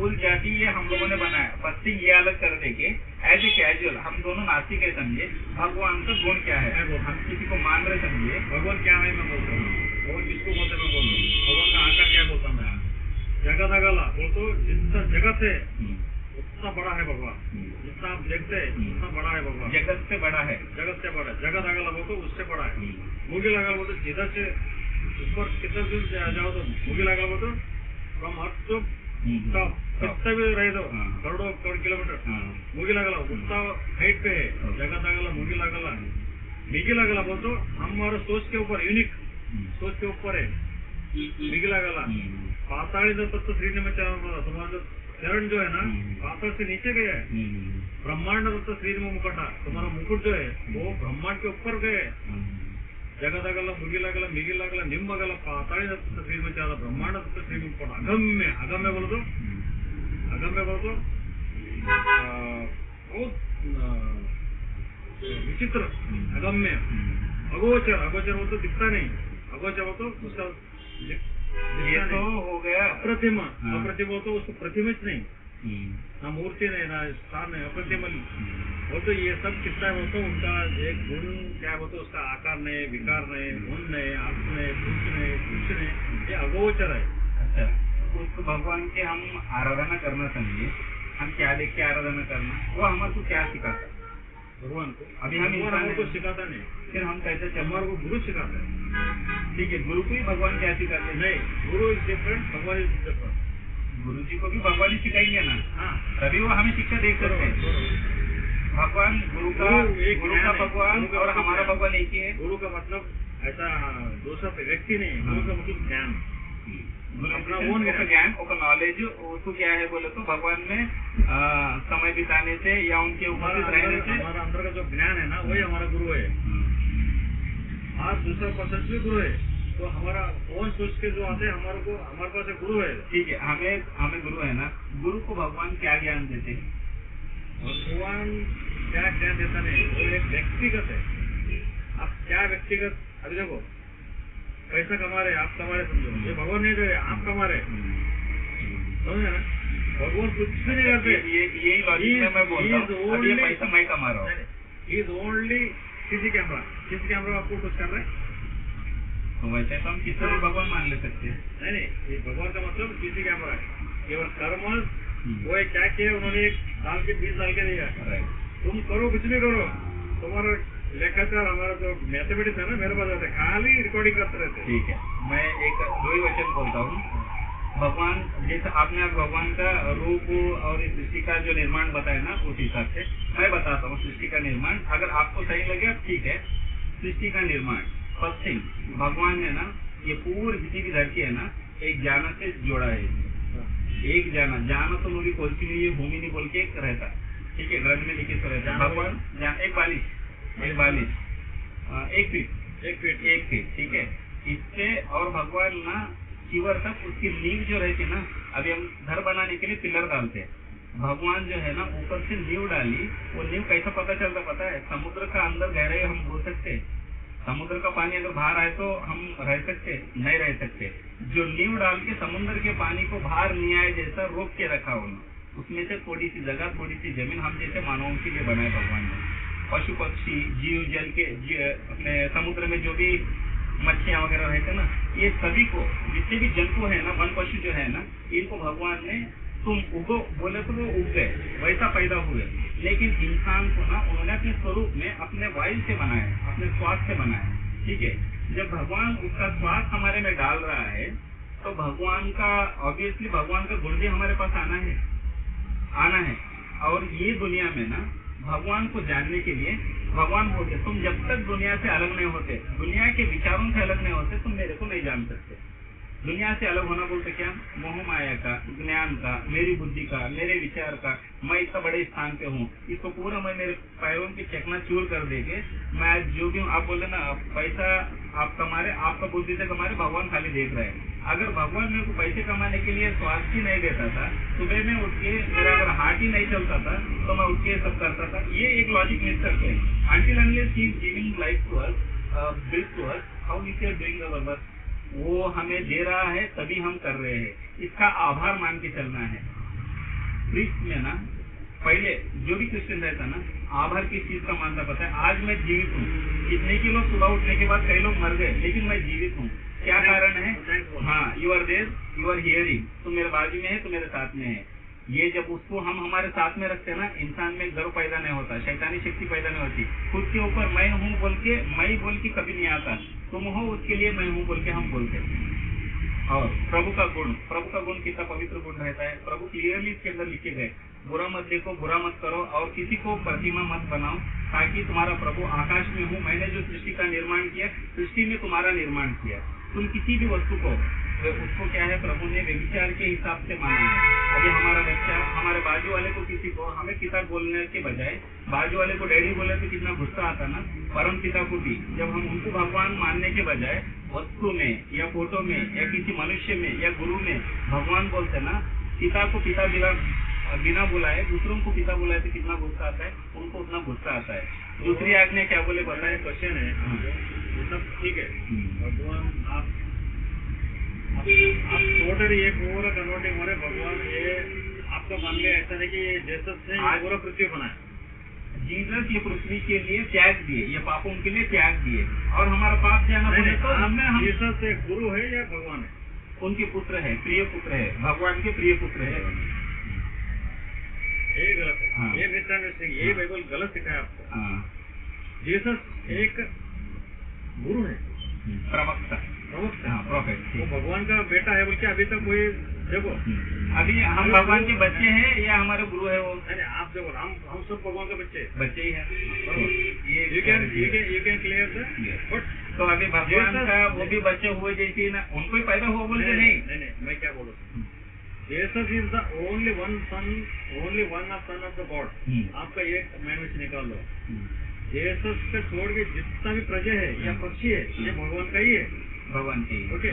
भूल जाती ये हम लोगों ने बनाया। पत्ती ये अलग कर देके एज ए कैजुअल हम दोनों नास्तिक है समझे, भगवान का गुण क्या है, हम किसी को मान रहे समझे। भगवान क्या है मैं बोलता हूँ, भगवान किसको बोलते मैं बोल रहा हूँ, भगवान का आकार क्या बोलता मैं, जगत अगला बोल तो जितना जगत है उतना बड़ा है भगवान, जितना आप देखते हैं उतना बड़ा है भगवान, जगत से बड़ा है, जगत से बड़ा है। जगत अगला बोल तो उससे बड़ा है। मुगी लगा बोल तो जिधर से ऊपर कितना दूर जाओ तो मुगी लगा बोल तो फ्रॉम अर्थ टू टॉप कितना भी रहे दो करोड़ों किलोमीटर मुगी लगला उतना हाइट पे है। जगत अगला मुगी लगला मिगी लगला बोल तो हमारा सोच के ऊपर यूनिक सोच के ऊपर है मिगी लगला। पाताड़ी तत्व श्रीने में तुम्हारा चरण जो है ना पाताल से नीचे गया है। ब्रह्मांड तत्व श्रीन में मुकुटा तुम्हारा मुकुट जो है वो ब्रह्मांड के ऊपर गए। जगत अगला मुगी लगला मिगी लगला निम्ब अगला पाताड़ी तत्व श्री में चाह ब्रह्मांड तत्व श्री में मुकुट अगम्य बोलो तो बहुत विचित्र अगम्य। अगोचर हो तो दिखता नहीं, अगोचर हो तो उसका ये तो हो गया अप्रतिम। अप्रतिम हो तो उसको प्रतिमित नहीं, ना मूर्ति नहीं ना स्थान नहीं, अप्रतिम वो तो ये सब कितना हो तो उनका एक गुण क्या हो तो उसका आकार नहीं, विकार नहीं, गुण नहीं, अर्थ नहीं, कुछ नहीं, ये अगोचर है। अच्छा, उसको भगवान के हम आराधना करना समझिए, हम क्या देख के आराधना करना, वो हमारे को क्या सिखाता है भगवान को? अभी हम इंसान को सिखाता नहीं, फिर हम कैसे हमारे को गुरु सिखाते हैं। ठीक है, गुरु को ही भगवान क्या सिखाते हैं? नहीं, गुरु इज डिफरेंट, भगवान इज डिफरेंट। गुरु जी को भी भगवान ही सिखाएंगे ना। हाँ, तभी वो हमें शिक्षा दे सकते हैं। भगवान गुरु का भगवान और हमारा भगवान एक ही है। गुरु का मतलब ऐसा दूसरा व्यक्ति नहीं, गुरु का मतलब ज्ञान, अपना ओन ज्ञान और नॉलेज। उसको क्या है बोले तो भगवान में समय बिताने से या उनके उपस्थित रहने से हमारा अंदर का जो ज्ञान है ना वही हमारा गुरु है। आज दूसरा पर्सन भी गुरु है, तो हमारा ओन सोच के जो आते हैं हमारे पास एक गुरु है। ठीक है, हमें गुरु है ना, गुरु को भगवान क्या ज्ञान देते हैं? भगवान क्या ज्ञान देता नहीं, वो एक व्यक्तिगत है। आप क्या व्यक्तिगत, अभी देखो पैसा कमा रहे, आप कमा रहे समझो, ये भगवान नहीं दे रहे, आप कमा रहे, समझे ना? भगवान कुछ भी नहीं करते। यही लॉजिक में मैं बोल रहा हूँ, अभी ये पैसा मैं कमा रहा हूँ। इज ओनली सीसी कैमरा आपको कुछ कर रहे हैं, तो वैसे तो हम किसी भी भगवान मान ले सकते हैं। नहीं, भगवान का मतलब सीसी कैमरा है। केवल कर्म वो क्या किया उन्होंने, 1 साल के 20 साल के दिया, तुम करो कुछ भी करो, तुम्हारा लेखाचार हमारा जो मैथमेटिक्स है ना मेरे पास रहते, खाली रिकॉर्डिंग करते रहते। ठीक है, मैं एक 2 ही वचन बोलता हूँ। भगवान जैसे आपने आज भगवान का रूप और इस सृष्टि का जो निर्माण बताया ना, उस हिसाब से मैं बताता हूँ सृष्टि का निर्माण। अगर आपको सही लगे ठीक है। सृष्टि का निर्माण फर्स्ट थिंग, भगवान ने ना ये पूरी जितनी भी धरती है ना एक जाना से जोड़ा है। एक जाना तो मूवी कोलसी नहीं, ये भूमि नहीं बोल के एक रहता, ठीक है, ग्रंथ में लिखित रहता है। भगवान एक बालिश 1 फीट, ठीक है। इससे और भगवान ना चिवर तक उसकी नींव जो रहती है ना, अभी हम घर बनाने के लिए पिलर डालते हैं, भगवान जो है ना ऊपर से नींव डाली। वो नींव कैसा पता चलता पता है? समुद्र का अंदर गहराई हम बोल सकते हैं, समुद्र का पानी अगर बाहर आए तो हम रह सकते नहीं रह सकते। जो नींव डाल के समुद्र के पानी को बाहर नहीं आए जैसा रोक के रखा उन्होंने, उसमें से थोड़ी सी जगह थोड़ी सी जमीन हम जैसे मानवों के लिए बनाए भगवान ने। पशु पक्षी जीव जल के अपने समुद्र में जो भी मछलियां वगैरह रहते ना, ये सभी को जितने भी जंतु है ना, वन पशु जो है ना, इनको भगवान ने तुम उगो बोले तो वो उग गए, वैसा पैदा हुए। लेकिन इंसान को ना उन्होंने अपने स्वरूप में अपने वायु से बनाया, अपने स्वास्थ्य से बनाया, ठीक है। जब भगवान उसका स्वास्थ्य हमारे में डाल रहा है तो भगवान का ऑब्वियसली भगवान का गुण भी हमारे पास आना है। और ये दुनिया में ना भगवान को जानने के लिए भगवान बोलते तुम जब तक दुनिया से अलग नहीं होते, दुनिया के विचारों से अलग नहीं होते, तुम मेरे को नहीं जान सकते। दुनिया से अलग होना बोलते क्या? मोह माया का, ज्ञान का, मेरी बुद्धि का, मेरे विचार का, मैं इतना बड़े स्थान पे हूँ, इसको पूरा मैं मेरे पैरों की चकना चूर कर देके मैं जो भी हूँ। आप बोले ना पैसा आप कमा रहे, आपका बुद्धि से कमा रहे, भगवान खाली देख रहे हैं। अगर भगवान मेरे को पैसे कमाने के लिए स्वास्थ्य ही नहीं देता था, सुबह में उठ के मेरा अगर हार्ट ही नहीं चलता था तो मैं उठ के सब करता था। ये एक लॉजिक मिस करते हैं। Until unless he is giving life to us, big to us, how we are doing our work. वो हमें दे रहा है तभी हम कर रहे हैं, इसका आभार मान के चलना है। प्रीस्ट में ना पहले जो भी क्रिश्चियन रहता ना आभार किस चीज का मानता पता है? आज मैं जीवित हूँ। कितने की लोग सुबह उठने के बाद कई लोग मर गए, लेकिन मैं जीवित हूँ। क्या कारण है? हाँ, you are there, you are hearing. तुम मेरे बाजू में है, तुम मेरे साथ में है। ये जब उसको हम हमारे साथ में रखते हैं ना, इंसान में गर्व पैदा नहीं होता, शैतानी शक्ति पैदा नहीं होती। खुद के ऊपर मैं हूँ बोल के, मैं बोल के कभी नहीं आता। तुम हो उसके लिए मैं हूँ बोल के हम बोलते हैं। और प्रभु का गुण कितना पवित्र गुण रहता है। प्रभु क्लियरली इसके अंदर लिखे गए, बुरा मत देखो, बुरा मत करो और किसी को प्रतिमा मत बनाओ, ताकि तुम्हारा प्रभु आकाश में हूँ। मैंने जो सृष्टि का निर्माण किया, सृष्टि में तुम्हारा निर्माण किया। तुम किसी भी वस्तु को, उसको क्या है, प्रभु ने व्यभिचार के हिसाब से माना है। अभी हमारा बच्चा हमारे बाजू वाले को, किसी को हमें पिता बोलने के बजाय बाजू वाले को डैडी बोले तो कितना गुस्सा आता ना। परम पिता को भी जब हम उनको भगवान मानने के बजाय वस्तु में या फोटो में या किसी मनुष्य में या गुरु में भगवान बोलते ना, पिता को पिता बिना बुलाए दूसरों को पिता बुलाए तो कितना गुस्सा आता है, उनको उतना गुस्सा आता है। दूसरी आज्ञा क्या बोले बताए? क्वेश्चन है, सब ठीक है, भगवान आप टोटली ये पूरा कन्वर्टिंग हो रहे भगवान, ये आपका मन में ऐसा नहीं कि जैसा से पूरा पृथ्वी बनाया। जीसस ये पृथ्वी के लिए त्याग दिए, ये पापों के लिए त्याग दिए, और हमारा पाप जाना बोले तो हम जीसस एक गुरु है या भगवान है? उनके पुत्र है, प्रिय पुत्र है, भगवान के प्रिय पुत्र है। ये गलत है। हाँ। ये मिसअंडरस्टैंडिंग, ये बाइबल गलत सिखाया आपको। हाँ। जीसस एक गुरु है, प्रवक्ता, प्रॉफिट, वो भगवान का बेटा है बोल के अभी तक कोई देखो, अभी हम भगवान के बच्चे हैं या हमारे गुरु है वो? नहीं, आप देखो, हम सब भगवान के बच्चे ही हैं। यू कैन क्लियर बट तो अभी भगवान का वो भी बच्चे हुए जैसे ना, उनको ही पैदा हुआ बोल के नहीं, मैं क्या बोलूँ, Jesus is the only one son of the God। आपका एक मैनुअल निकाल लो, Jesus का छोड़ के जितना भी प्रजा है या पक्षी है, ये भगवान का ही है, भगवान की। ओके,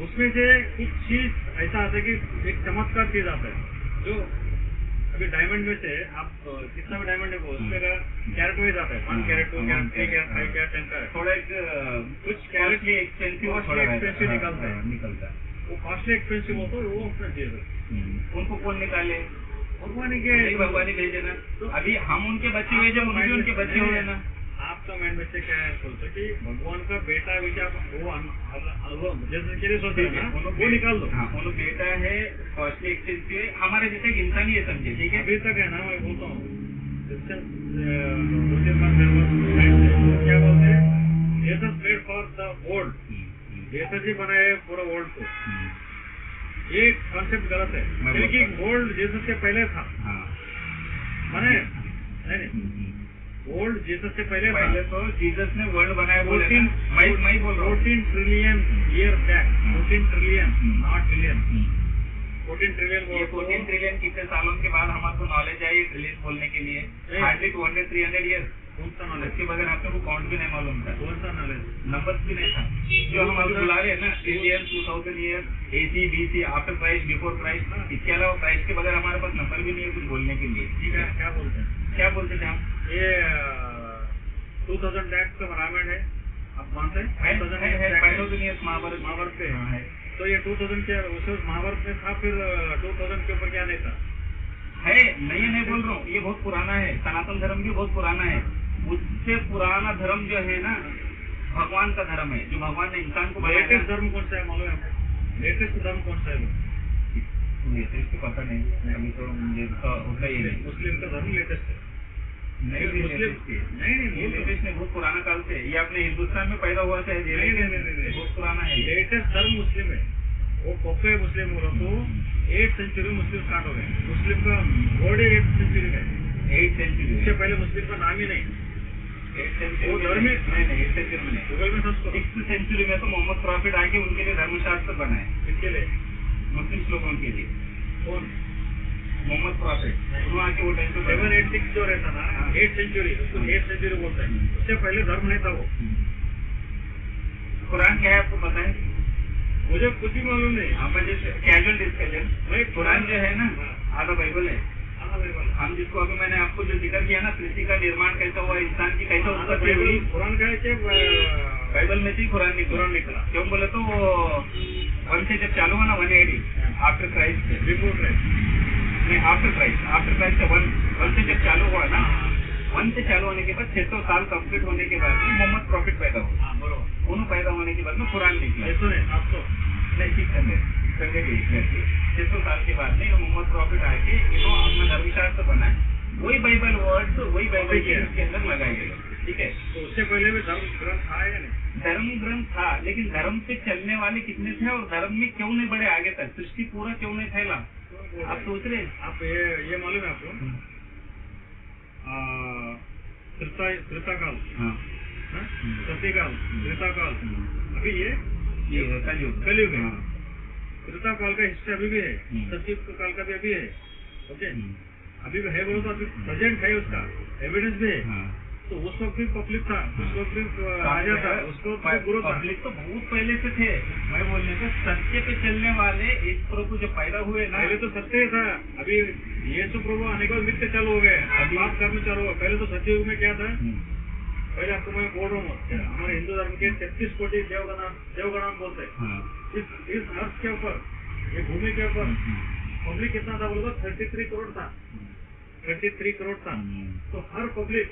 उसमें से कुछ चीज ऐसा आता है कि एक चमत्कार चीज आता है, जो अभी डायमंड में से आप कितना भी डायमंड है उसमें कैरेट वाइज आता है, 1 carat, 2 carat, 3 carat, 5 carat, 10 carat, थोड़ा कुछ कैरेट में एक्सपेंसिव निकलता है, वो कॉस्टली एक्सपेंसिव होता है, वो अपना चीज उनको कौन निकाले? भगवान ही भेजे ना। तो अभी हम उनके बच्चे भेजे, उनके बच्चे हुए ना। आपका माइंड में से क्या है सोचते कि भगवान का बेटा है, वो जैसे के लिए सोचते हैं ना, वो निकाल दो। हाँ, वो बेटा है, कॉस्टली एक्सपेंसिव, हमारे जैसे इंसान ही है, समझे? ठीक है, अभी तक है ना, मैं बोलता हूँ क्या बोलते हैं, Jesus made for the world, Jesus ही बनाए पूरा वर्ल्ड को। ये कॉन्सेप्ट गलत है, क्योंकि वर्ल्ड जीसस से पहले था। माने नहीं, वर्ल्ड जीसस से पहले तो जीसस ने वर्ल्ड बनाया, 14 trillion year back, 14 trillion not trillion, 14 trillion. ये 14 ट्रिलियन कितने सालों के बाद हमको नॉलेज आई ट्रिलियन बोलने के लिए? Hardly 200-300 years. कौन सा नॉलेज के बगैर आपको काउंट भी नहीं मालूम था? कौन सा नॉलेज? नंबर्स भी नहीं था, जो हम अभी बुला रहे हैं ना, trillion, 2000 year, AC, BC, after Christ, before Christ. इसके अलावा क्राइस्ट के बगैर हमारे पास नंबर भी नहीं है कुछ बोलने के लिए। ठीक है, क्या बोलते थे हम? ये 2000 बैक का रामायण है, आप मानते हैं? 5000 ईयर्स महाभारत पे है। तो ये 2000 के उस महाभारत में था, फिर 2000 के ऊपर क्या नहीं था? है नहीं बोल रहा हूँ, ये बहुत पुराना है, सनातन धर्म भी बहुत पुराना है। उससे पुराना धर्म जो है ना, भगवान का धर्म है, जो भगवान ने इंसान को बनाया। लेटेस्ट धर्म कौन सा है मालूम है? लेटेस्ट धर्म कौन सा है? लेटेस्ट तो पता नहीं, अभी तो मुझे होता ही है। मुस्लिम का धर्म लेटेस्ट है? नहीं, लेटेस्ट नहीं, बहुत पुराना काल से, ये अपने हिंदुस्तान में पैदा हुआ था। नहीं, बहुत पुराना है। लेटेस्ट धर्म मुस्लिम है, वो कोके मुस्लिम हो रहा, तो 8th सेंचुरी मुस्लिम स्टार्ट हो गए। मुस्लिम का वर्ड 8th सेंचुरी में, 8th सेंचुरी, उससे पहले मुस्लिम का नाम ही नहीं। 8th सेंचुरी नहीं, 8th सेंचुरी में गूगल में सर्च करो। 6th सेंचुरी में तो मोहम्मद प्रॉफिट आके उनके लिए धर्मशास्त्र बनाए। किसके लिए? मुस्लिम लोगों के लिए। कौन? मोहम्मद प्रॉफिट। वहाँ के वो टाइम पे 786 जो रहता ना, 8th सेंचुरी, उसको 8th सेंचुरी बोलता है। उससे पहले धर्म नहीं था वो। कुरान क्या है आपको पता है? मुझे कुछ भी मालूम नहीं। आप जैसे कैजुअल डिस्कशन, भाई कुरान जो है ना, आधा बाइबल है। हम जिसको अभी मैंने आपको जो जिक्र किया ना, सृष्टि का निर्माण कैसा हुआ, इंसान की कैसा उत्पत्ति हुई, कुरान का है कि बाइबल में से कुरान निकला। क्यों बोले तो वो 1 से जब चालू हुआ ना, 180 आफ्टर क्राइस्ट, बिफोर क्राइस्ट, नहीं, आफ्टर क्राइस्ट से वन से जब चालू हुआ ना, वन से चालू होने के बाद 600 साल कंप्लीट होने के बाद में मोहम्मद प्रॉफिट पैदा हुआ। हाँ बरोबर, उन्होंने पैदा होने के बाद में कुरान निकला। 700 नहीं, 600 साल के बाद में मोहम्मद प्रॉफिट आके इन्होंने अपना धर्मशास्त्र बनाया, वही बाइबल वर्ड्स वही बाइबल के इसके अंदर लगाए गए। ठीक है, तो उससे पहले भी धर्म ग्रंथ था या नहीं? धर्म ग्रंथ था, लेकिन धर्म पे चलने वाले कितने थे और धर्म में क्यों नहीं बढ़े आगे तक, सृष्टि पूरा क्यों नहीं फैला, आप सोच रहे हैं? आप ये मालूम है आपको, त्रेताकाल, सत्यकाल, त्रेताकाल, अभी ये कलयुग है। त्रेताकाल का हिस्सा अभी भी है, सत्युग काल का भी अभी है। ओके, अभी भी है, बोलो तो अभी प्रेजेंट है, उसका एविडेंस भी है। तो उस वक्त भी पब्लिक था, उस वक्त भी राजा था, उसको गुरु था। पब्लिक तो बहुत पहले से थे। मैं बोलने का सत्य पे चलने वाले एक प्रभु जब पैदा हुए ना, पहले तो सत्य था, अभी यीशु प्रभु आने के बाद मिथ्या चालू हो गए, अभी बात करना चालू हो। पहले तो सत्ययुग में क्या था, पहले आपको मैं बोल रहा हूँ, हमारे हिंदू धर्म के 33 कोटि देवगण बोलते हैं। इस अर्थ के ऊपर, ये भूमि के ऊपर पब्लिक कितना था बोलो तो 33 करोड़ था, 33 करोड़ था। तो हर पब्लिक,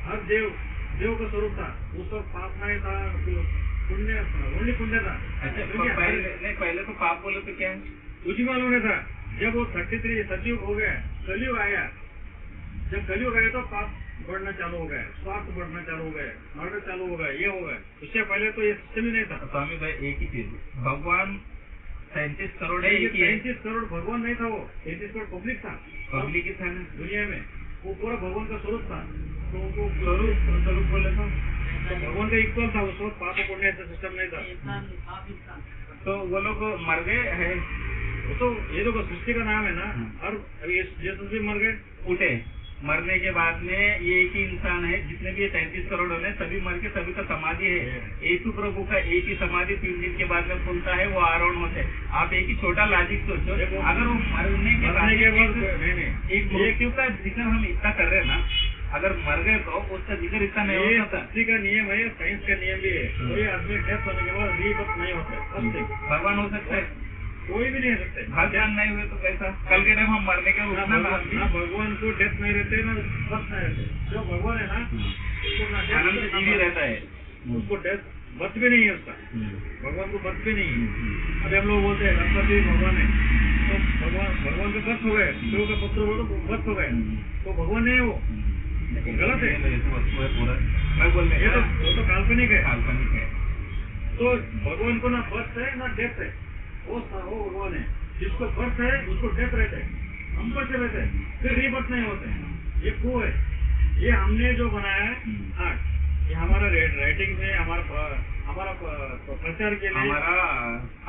हर देव का स्वरूप था। उस वक्त पाप नहीं था, पुण्य, ओनली पुण्य था। पहले तो पाप बोले तो क्या है, कुछ ही मालूम नहीं था। जब वो 33 सतयुग हो गया, कलयुग आया, जब कलयुग आया तो पाप बढ़ना चालू हो गया, स्वार्थ बढ़ना चालू हो गया, मर्डर चालू हो गया, ये हो गया। उससे पहले तो ये सिस्टम ही नहीं था। स्वामी भाई, एक ही चीज, भगवान 37 करोड़ है, 37 करोड़ भगवान नहीं था, वो 33 करोड़ पब्लिक था। पब्लिक ही था ना दुनिया में, वो पूरा भगवान का स्वरूप था। तो उनको स्वरूप बोले तो भगवान का इक्वल था उस वक्त, पाप पुण्य ऐसा सिस्टम नहीं था। तो वो लोग मर गए है, तो ये लोग सृष्टि का नाम है ना। और अभी यीशु भी मर गए, उठे, मरने के बाद में ये एक ही इंसान है, जितने भी 33 करोड़ होने सभी मर के सभी का समाधि है। यीशु प्रभु का एक ही समाधि 3 दिन के बाद में खुलता है, वो आरोहण होते हैं। आप एक ही छोटा लॉजिक सोचो, अगर वो मरने के बाद एक मृत्यु का जिक्र हम इतना कर रहे हैं ना, अगर मर गए तो उसका जिक्र इतना नहीं होता। सृष्टि का नियम है, साइंस का नियम भी है। कोई आदमी डेथ होने के बाद रीबर्थ नहीं होता। भगवान हो सकता है, कोई भी नहीं हो सकते। भगवान नहीं हुए तो कैसा, कल के टाइम हम मरने के रूप में ना भगवान को डेथ नहीं रहते, ना बर्थ नहीं रहते। जो भगवान है ना, उसको आनंद जीवी रहता है, उसको डेथ बर्थ भी नहीं है उसका, भगवान को बर्थ भी नहीं है। अभी हम लोग बोलते हैं गणपति भगवान है, तो भगवान का बर्थ हो गए, शिव का पुत्र हो तो बर्थ हो गए, तो भगवान नहीं है वो, गलत है। पूरा मैं बोल रहे वो तो काल्पनिक है। तो भगवान को ना बर्थ है ना डेथ है, वो भगवान है। जिसको बर्थ है उसको डेथ रहते है, हम कैसे रहते हैं, फिर रीबर्थ नहीं होते। ये को है, ये हमने जो बनाया है आर्ट, ये हमारा राइटिंग में, हमारा प्रचार के लिए हमारा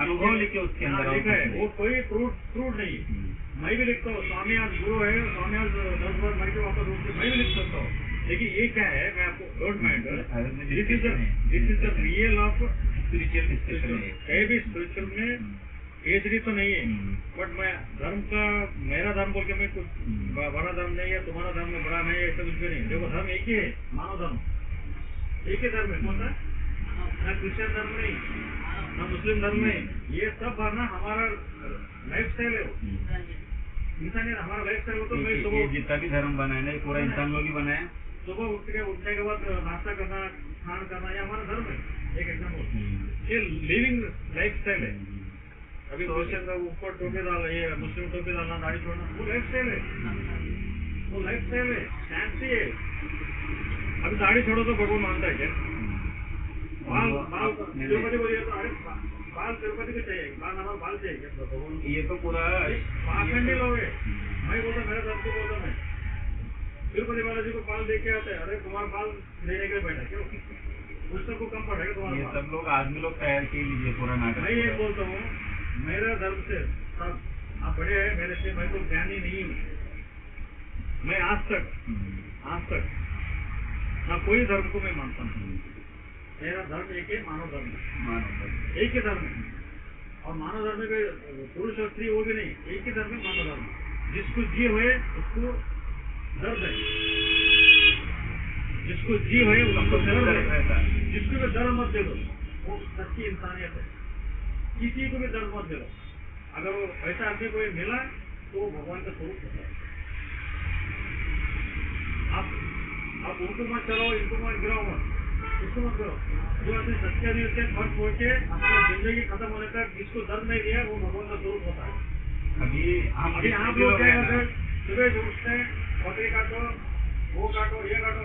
अनुभव लिखे उसके अंदर लिखा है, वो कोई प्रूफ नहीं है। मैं भी लिखता हूँ, स्वामी आज गुरु है, स्वामी आज 10 बार मर के वापस उठ के मैं भी लिख सकता हूँ। लेकिन ये क्या है, मैं आपको don't mind, this is the real of spiritual discussion. कहीं भी स्पिरिचुअल में PhD तो नहीं है, बट मैं धर्म का, मेरा धर्म बोल के मैं कुछ बड़ा धर्म नहीं है, तुम्हारा धर्म में बड़ा नहीं है, ऐसा कुछ भी नहीं। देखो धर्म एक ही है, मानव धर्म एक ही धर्म है। कौन सा, ना क्रिश्चियन धर्म नहीं, ना मुस्लिम धर्म नहीं, ये सब ना हमारा लाइफ स्टाइल है। इंसान हमारा लाइफ स्टाइल हो। तो मैं सुबह जितना भी धर्म बनाया ना, पूरा इंसान लोग ही बनाया। सुबह उठने के बाद नाश्ता करना, स्नान करना, ये हमारा धर्म है। एक एग्जाम्पल, ये लिविंग लाइफ स्टाइल है। अभी क्रिश्चियन का ऊपर टोपी डालना, ये मुस्लिम टोपी डालना, दाढ़ी छोड़ना, वो लाइफ स्टाइल है, वो लाइफ स्टाइल है, फैंसी है। अभी दाढ़ी छोड़ो तो भगवान मानता है क्या? बाल तिरुपति बोलिए तो, अरे बाल तिरुपति को चाहिए, बाल हमारा बाल चाहिए क्या भगवान? ये तो पूरा पाखंडी लोग है। मैं बोलता, मेरा धर्म को बोलता, मैं तिरुपति बालाजी को बाल दे के आते हैं, अरे तुम्हारा बाल लेने के बैठा क्यों, पुस्तक को कम पड़ेगा तुम्हारा। ये सब लोग आदमी लोग तैयार किए लीजिए पूरा नाटक। मैं ये बोलता हूँ, मेरा धर्म से सब आप बड़े हैं मेरे से, मैं तो ज्ञानी नहीं हूँ। मैं आज तक ना कोई धर्म को मैं मानता हूँ। मेरा धर्म एक है, मानव धर्म एक ही धर्म है। और मानव धर्म में पुरुष और स्त्री वो भी नहीं, एक ही धर्म है मानव धर्म। जिसको जी हुए उसको दर्द है, जिसको जी हुए उसको दर्द है। जिसको भी दर्द मत दे दो, वो सच्ची इंसानियत है। किसी को भी दर्द मत दे दो। अगर वो ऐसा आदमी कोई मिला तो वो भगवान का स्वरूप होता है। आप उनको मत चलाओ, इनको मत गिराओ, इसको मत करो। जो आदमी सच्चे दिल से फर्क पहुंचे अपनी जिंदगी खत्म होने तक जिसको दर्द नहीं दिया वो भगवान का स्वरूप होता है। अभी आप लोग क्या करते हैं, सुबह उठते हैं, बकरी काटो, वो काटो, ये काटो,